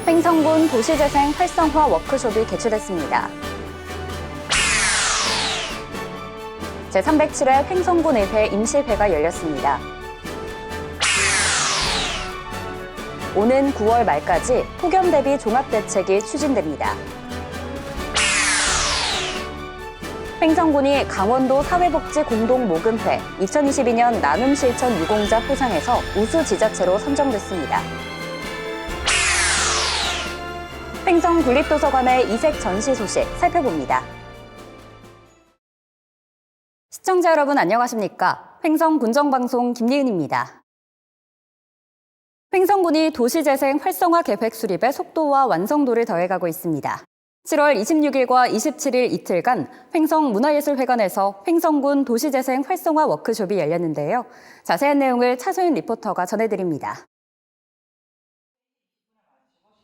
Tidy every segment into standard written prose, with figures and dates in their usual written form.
횡성군 도시재생 활성화 워크숍이 개최됐습니다. 제307회 횡성군의회 임시회가 열렸습니다. 오는 9월 말까지 폭염 대비 종합대책이 추진됩니다. 횡성군이 강원도 사회복지 공동모금회 2022년 나눔실천 유공자 포상에서 우수지자체로 선정됐습니다. 횡성 국립도서관의 이색 전시 소식 살펴봅니다. 시청자 여러분 안녕하십니까? 횡성 군정방송 김예은입니다. 횡성군이 도시재생 활성화 계획 수립의 속도와 완성도를 더해가고 있습니다. 7월 26일과 27일 이틀간 횡성문화예술회관에서 횡성군 도시재생 활성화 워크숍이 열렸는데요. 자세한 내용을 차소연 리포터가 전해드립니다.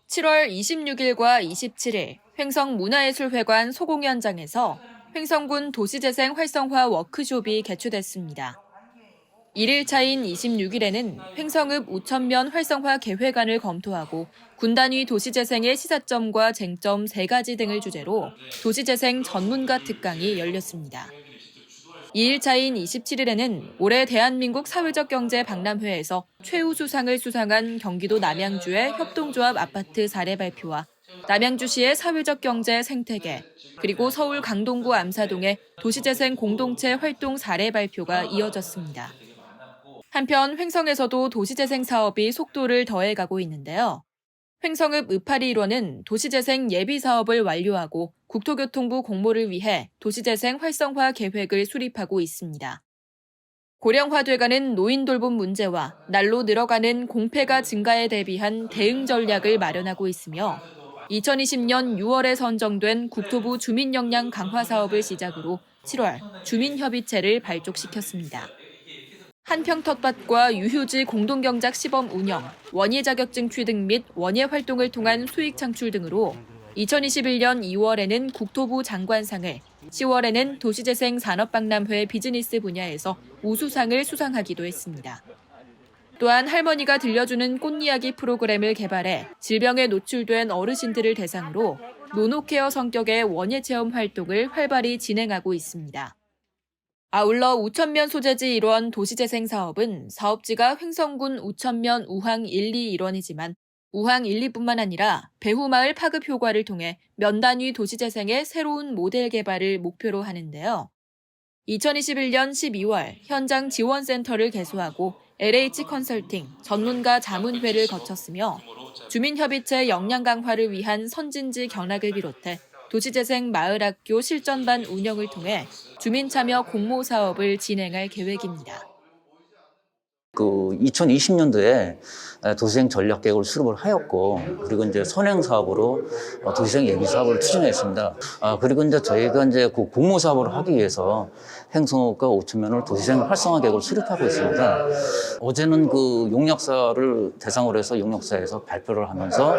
7월 26일과 27일 횡성문화예술회관 소공연장에서 횡성군 도시재생 활성화 워크숍이 개최됐습니다. 1일차인 26일에는 횡성읍 우천면 활성화 계획안을 검토하고 군단위 도시재생의 시사점과 쟁점 3가지 등을 주제로 도시재생 전문가 특강이 열렸습니다. 2일차인 27일에는 올해 대한민국 사회적 경제 박람회에서 최우수상을 수상한 경기도 남양주의 협동조합 아파트 사례 발표와 남양주시의 사회적 경제 생태계, 그리고 서울 강동구 암사동의 도시재생 공동체 활동 사례 발표가 이어졌습니다. 한편 횡성에서도 도시재생 사업이 속도를 더해가고 있는데요. 횡성읍 의파리 1호는 도시재생 예비사업을 완료하고 국토교통부 공모를 위해 도시재생 활성화 계획을 수립하고 있습니다. 고령화돼가는 노인 돌봄 문제와 날로 늘어가는 공폐가 증가에 대비한 대응 전략을 마련하고 있으며 2020년 6월에 선정된 국토부 주민역량 강화 사업을 시작으로 7월 주민협의체를 발족시켰습니다. 한평 텃밭과 유휴지 공동경작 시범 운영, 원예 자격증 취득 및 원예 활동을 통한 수익 창출 등으로 2021년 2월에는 국토부 장관상을, 10월에는 도시재생 산업박람회 비즈니스 분야에서 우수상을 수상하기도 했습니다. 또한 할머니가 들려주는 꽃이야기 프로그램을 개발해 질병에 노출된 어르신들을 대상으로 노노케어 성격의 원예 체험 활동을 활발히 진행하고 있습니다. 아울러 우천면 소재지 일원 도시재생 사업은 사업지가 횡성군 우천면 우항 1, 2 일원이지만 우항 1, 2뿐만 아니라 배후마을 파급 효과를 통해 면단위 도시재생의 새로운 모델 개발을 목표로 하는데요. 2021년 12월 현장 지원센터를 개소하고 LH 컨설팅 전문가 자문회를 거쳤으며 주민협의체 역량 강화를 위한 선진지 견학을 비롯해 도시재생 마을학교 실전반 운영을 통해 주민참여 공모 사업을 진행할 계획입니다. 2020년도에 도시재생 전략 계획을 수립을 하였고, 그리고 이제 선행 사업으로 도시재생 예비 사업을 추진했습니다. 그리고 이제 저희가 이제 그 공모 사업을 하기 위해서 횡성읍과 우천면을 도시재생 활성화 계획을 수립하고 있습니다. 어제는 그 용역사를 대상으로 해서 용역사에서 발표를 하면서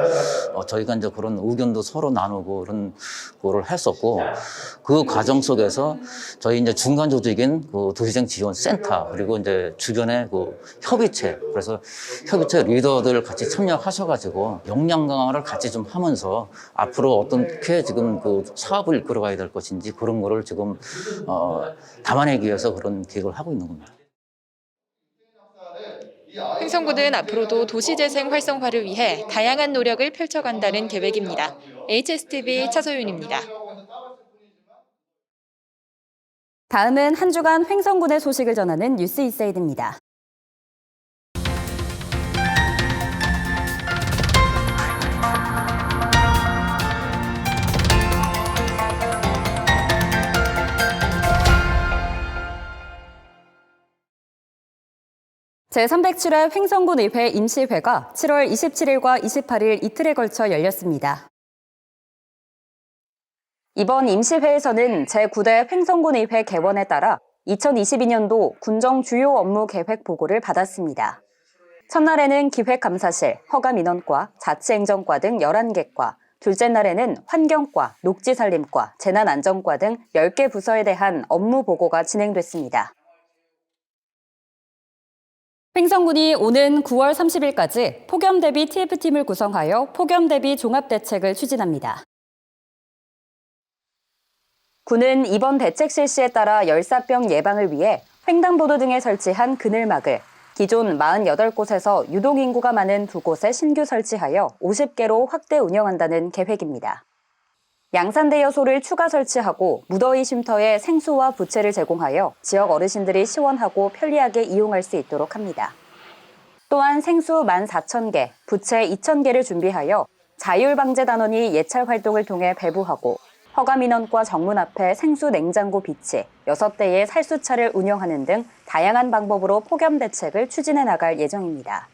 저희가 이제 그런 의견도 서로 나누고 그런 거를 했었고, 그 과정 속에서 저희 이제 중간 조직인 그 도시재생 지원 센터, 그리고 이제 주변에 그 협의체, 그래서 협의체 리더들 같이 참여하셔가지고 역량 강화를 같이 좀 하면서 앞으로 어떻게 지금 그 사업을 이끌어가야 될 것인지 그런 거를 지금 담아내기 위해서 그런 계획을 하고 있는 겁니다. 횡성군은 앞으로도 도시재생 활성화를 위해 다양한 노력을 펼쳐간다는 계획입니다. HSTV 차소윤입니다. 다음은 한 주간 횡성군의 소식을 전하는 뉴스인사이드입니다. 제307회 횡성군의회 임시회가 7월 27일과 28일 이틀에 걸쳐 열렸습니다. 이번 임시회에서는 제9대 횡성군의회 개원에 따라 2022년도 군정 주요 업무 계획 보고를 받았습니다. 첫날에는 기획감사실, 허가민원과, 자치행정과 등 11개과, 둘째 날에는 환경과, 녹지살림과, 재난안전과 등 10개 부서에 대한 업무 보고가 진행됐습니다. 횡성군이 오는 9월 30일까지 폭염 대비 TF팀을 구성하여 폭염 대비 종합대책을 추진합니다. 군은 이번 대책 실시에 따라 열사병 예방을 위해 횡단보도 등에 설치한 그늘막을 기존 48곳에서 유동인구가 많은 2곳에 신규 설치하여 50개로 확대 운영한다는 계획입니다. 양산대여소를 추가 설치하고 무더위 쉼터에 생수와 부채를 제공하여 지역 어르신들이 시원하고 편리하게 이용할 수 있도록 합니다. 또한 생수 14,000개, 부채 2,000개를 준비하여 자율방제단원이 예찰 활동을 통해 배부하고 허가민원과 정문 앞에 생수 냉장고 비치, 6대의 살수차를 운영하는 등 다양한 방법으로 폭염 대책을 추진해 나갈 예정입니다.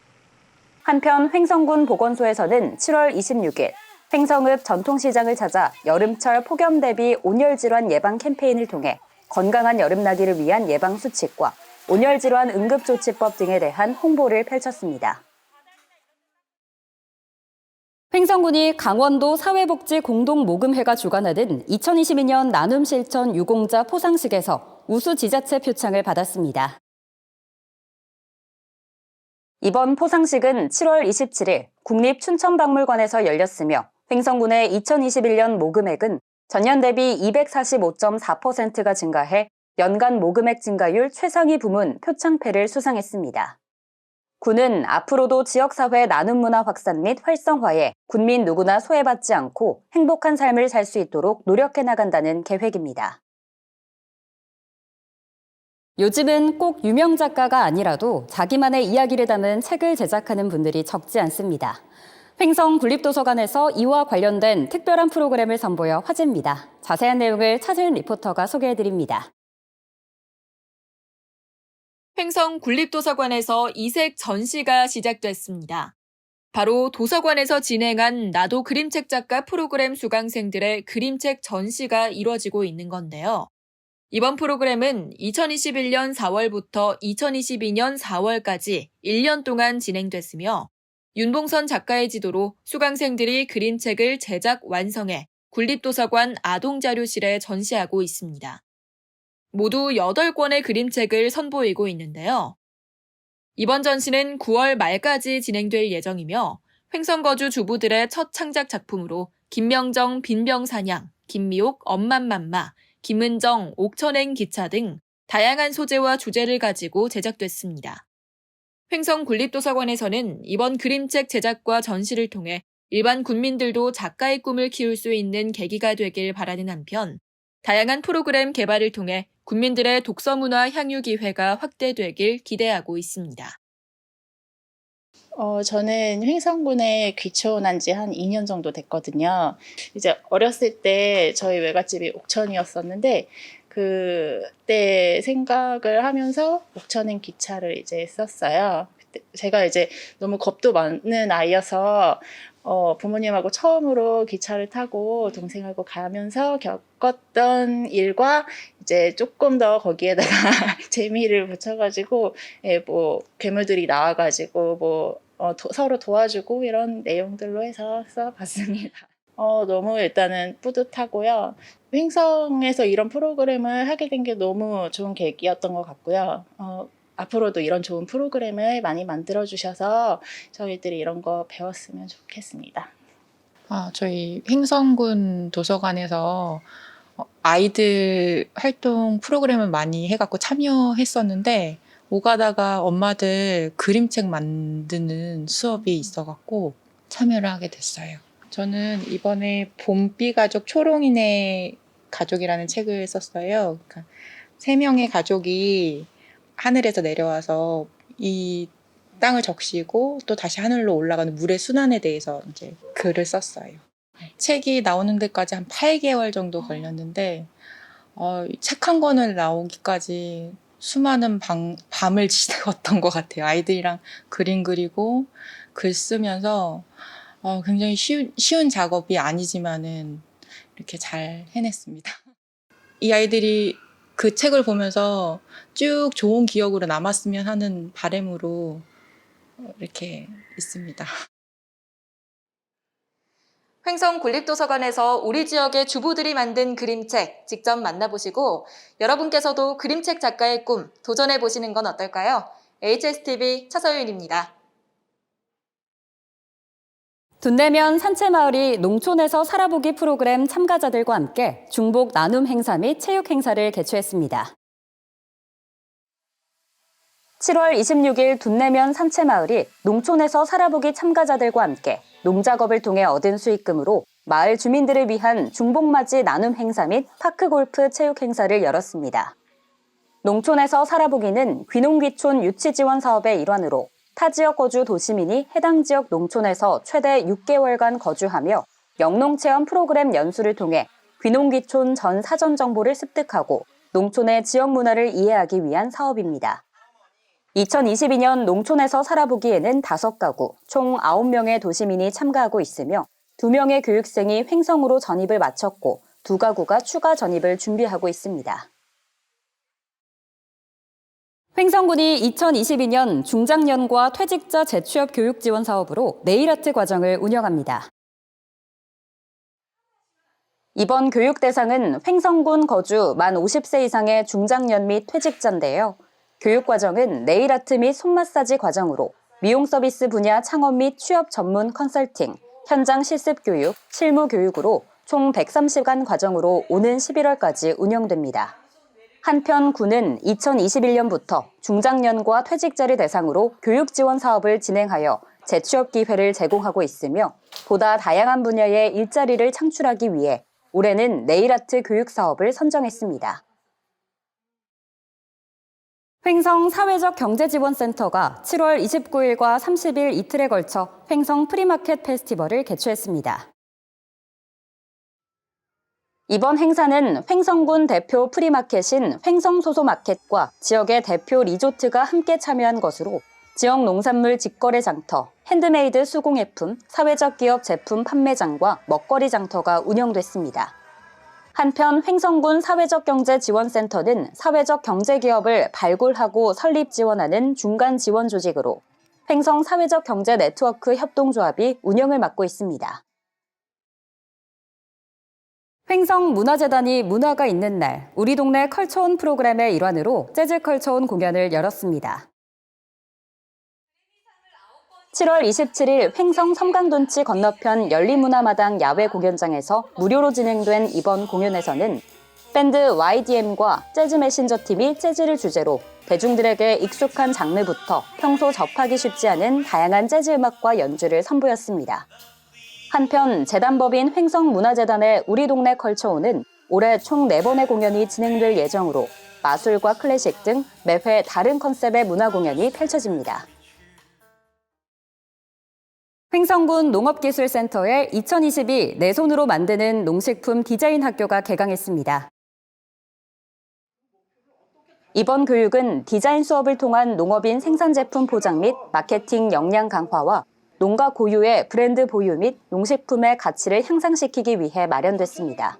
한편 횡성군 보건소에서는 7월 26일 횡성읍 전통시장을 찾아 여름철 폭염 대비 온열질환 예방 캠페인을 통해 건강한 여름나기를 위한 예방수칙과 온열질환 응급조치법 등에 대한 홍보를 펼쳤습니다. 횡성군이 강원도 사회복지 공동모금회가 주관하는 2022년 나눔실천 유공자 포상식에서 우수 지자체 표창을 받았습니다. 이번 포상식은 7월 27일 국립춘천박물관에서 열렸으며 횡성군의 2021년 모금액은 전년 대비 245.4%가 증가해 연간 모금액 증가율 최상위 부문 표창패를 수상했습니다. 군은 앞으로도 지역사회 나눔문화 확산 및 활성화에 군민 누구나 소외받지 않고 행복한 삶을 살 수 있도록 노력해 나간다는 계획입니다. 요즘은 꼭 유명 작가가 아니라도 자기만의 이야기를 담은 책을 제작하는 분들이 적지 않습니다. 횡성 국립도서관에서 이와 관련된 특별한 프로그램을 선보여 화제입니다. 자세한 내용을 차준 리포터가 소개해드립니다. 횡성 국립도서관에서 이색 전시가 시작됐습니다. 바로 도서관에서 진행한 나도 그림책 작가 프로그램 수강생들의 그림책 전시가 이뤄지고 있는 건데요. 이번 프로그램은 2021년 4월부터 2022년 4월까지 1년 동안 진행됐으며 윤봉선 작가의 지도로 수강생들이 그림책을 제작 완성해 국립도서관 아동자료실에 전시하고 있습니다. 모두 8권의 그림책을 선보이고 있는데요. 이번 전시는 9월 말까지 진행될 예정이며 횡성거주 주부들의 첫 창작 작품으로 김명정 빈병사냥, 김미옥 엄맘맘마, 김은정 옥천행 기차 등 다양한 소재와 주제를 가지고 제작됐습니다. 횡성 국립도서관에서는 이번 그림책 제작과 전시를 통해 일반 국민들도 작가의 꿈을 키울 수 있는 계기가 되길 바라는 한편 다양한 프로그램 개발을 통해 국민들의 독서문화 향유 기회가 확대되길 기대하고 있습니다. 저는 횡성군에 귀촌한 지 한 2년 정도 됐거든요. 이제 어렸을 때 저희 외갓집이 옥천이었었는데 그때 생각을 하면서 옥천행 기차를 이제 썼어요. 그때 제가 이제 너무 겁도 많은 아이여서 부모님하고 처음으로 기차를 타고 동생하고 가면서 겪었던 일과 이제 조금 더 거기에다가 재미를 붙여가지고 뭐 괴물들이 나와가지고 서로 도와주고 이런 내용들로 해서 써봤습니다. 너무 일단은 뿌듯하고요. 횡성에서 이런 프로그램을 하게 된 게 너무 좋은 계기였던 것 같고요. 앞으로도 이런 좋은 프로그램을 많이 만들어주셔서 저희들이 이런 거 배웠으면 좋겠습니다. 저희 횡성군 도서관에서 아이들 활동 프로그램을 많이 해갖고 참여했었는데 오가다가 엄마들 그림책 만드는 수업이 있어갖고 참여를 하게 됐어요. 저는 이번에 봄비 가족 초롱이네 가족이라는 책을 썼어요. 그러니까 3명의 가족이 하늘에서 내려와서 이 땅을 적시고 또 다시 하늘로 올라가는 물의 순환에 대해서 이제 글을 썼어요. 책이 나오는 데까지 한 8개월 정도 걸렸는데 책 한 권을 나오기까지 수많은 밤을 지새웠던 것 같아요. 아이들이랑 그림 그리고 글 쓰면서 굉장히 쉬운 작업이 아니지만은 이렇게 잘 해냈습니다. 이 아이들이 그 책을 보면서 쭉 좋은 기억으로 남았으면 하는 바람으로 이렇게 있습니다. 횡성 국립도서관에서 우리 지역의 주부들이 만든 그림책 직접 만나보시고 여러분께서도 그림책 작가의 꿈 도전해보시는 건 어떨까요? HSTV 차서윤입니다. 둔내면 산채마을이 농촌에서 살아보기 프로그램 참가자들과 함께 중복 나눔 행사 및 체육 행사를 개최했습니다. 7월 26일 둔내면 산채마을이 농촌에서 살아보기 참가자들과 함께 농작업을 통해 얻은 수익금으로 마을 주민들을 위한 중복맞이 나눔 행사 및 파크골프 체육 행사를 열었습니다. 농촌에서 살아보기는 귀농귀촌 유치지원 사업의 일환으로 타 지역 거주 도시민이 해당 지역 농촌에서 최대 6개월간 거주하며 영농체험 프로그램 연수를 통해 귀농귀촌 전 사전 정보를 습득하고 농촌의 지역 문화를 이해하기 위한 사업입니다. 2022년 농촌에서 살아보기에는 5가구, 총 9명의 도시민이 참가하고 있으며 2명의 교육생이 횡성으로 전입을 마쳤고 2가구가 추가 전입을 준비하고 있습니다. 횡성군이 2022년 중장년과 퇴직자 재취업 교육 지원 사업으로 네일아트 과정을 운영합니다. 이번 교육 대상은 횡성군 거주 만 50세 이상의 중장년 및 퇴직자인데요. 교육 과정은 네일아트 및 손마사지 과정으로 미용 서비스 분야 창업 및 취업 전문 컨설팅, 현장 실습 교육, 실무 교육으로 총 130간 과정으로 오는 11월까지 운영됩니다. 한편 군은 2021년부터 중장년과 퇴직자를 대상으로 교육 지원 사업을 진행하여 재취업 기회를 제공하고 있으며 보다 다양한 분야의 일자리를 창출하기 위해 올해는 네일아트 교육 사업을 선정했습니다. 횡성 사회적 경제지원센터가 7월 29일과 30일 이틀에 걸쳐 횡성 프리마켓 페스티벌을 개최했습니다. 이번 행사는 횡성군 대표 프리마켓인 횡성소소마켓과 지역의 대표 리조트가 함께 참여한 것으로 지역 농산물 직거래 장터, 핸드메이드 수공예품, 사회적 기업 제품 판매장과 먹거리 장터가 운영됐습니다. 한편 횡성군 사회적경제지원센터는 사회적 경제기업을 발굴하고 설립 지원하는 중간 지원 조직으로 횡성 사회적경제네트워크 협동조합이 운영을 맡고 있습니다. 횡성문화재단이 문화가 있는 날, 우리 동네 컬처온 프로그램의 일환으로 재즈 컬처온 공연을 열었습니다. 7월 27일 횡성 섬강돈치 건너편 열린문화마당 야외 공연장에서 무료로 진행된 이번 공연에서는 밴드 YDM과 재즈 메신저 팀이 재즈를 주제로 대중들에게 익숙한 장르부터 평소 접하기 쉽지 않은 다양한 재즈 음악과 연주를 선보였습니다. 한편 재단법인 횡성문화재단의 우리 동네 컬처온은 올해 총 4번의 공연이 진행될 예정으로 마술과 클래식 등 매회 다른 컨셉의 문화 공연이 펼쳐집니다. 횡성군 농업기술센터에 2022 내 손으로 만드는 농식품 디자인 학교가 개강했습니다. 이번 교육은 디자인 수업을 통한 농업인 생산 제품 포장 및 마케팅 역량 강화와 농가 고유의 브랜드 보유 및 농식품의 가치를 향상시키기 위해 마련됐습니다.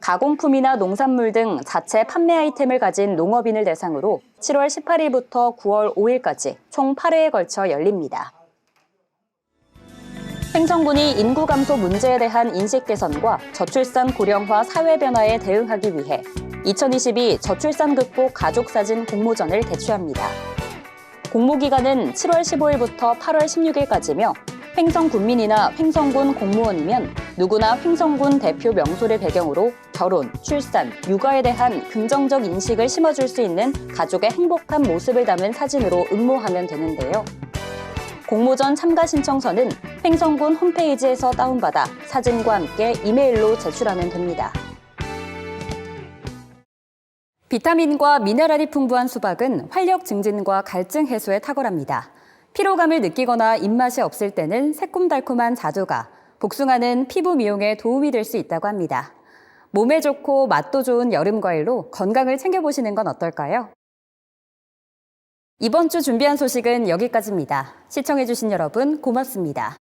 가공품이나 농산물 등 자체 판매 아이템을 가진 농업인을 대상으로 7월 18일부터 9월 5일까지 총 8회에 걸쳐 열립니다. 횡성군이 인구 감소 문제에 대한 인식 개선과 저출산 고령화 사회 변화에 대응하기 위해 2022 저출산 극복 가족사진 공모전을 개최합니다. 공모기간은 7월 15일부터 8월 16일까지며 횡성군민이나 횡성군 공무원이면 누구나 횡성군 대표 명소를 배경으로 결혼, 출산, 육아에 대한 긍정적 인식을 심어줄 수 있는 가족의 행복한 모습을 담은 사진으로 응모하면 되는데요. 공모전 참가 신청서는 횡성군 홈페이지에서 다운받아 사진과 함께 이메일로 제출하면 됩니다. 비타민과 미네랄이 풍부한 수박은 활력 증진과 갈증 해소에 탁월합니다. 피로감을 느끼거나 입맛이 없을 때는 새콤달콤한 자두가 복숭아는 피부 미용에 도움이 될 수 있다고 합니다. 몸에 좋고 맛도 좋은 여름 과일로 건강을 챙겨보시는 건 어떨까요? 이번 주 준비한 소식은 여기까지입니다. 시청해주신 여러분 고맙습니다.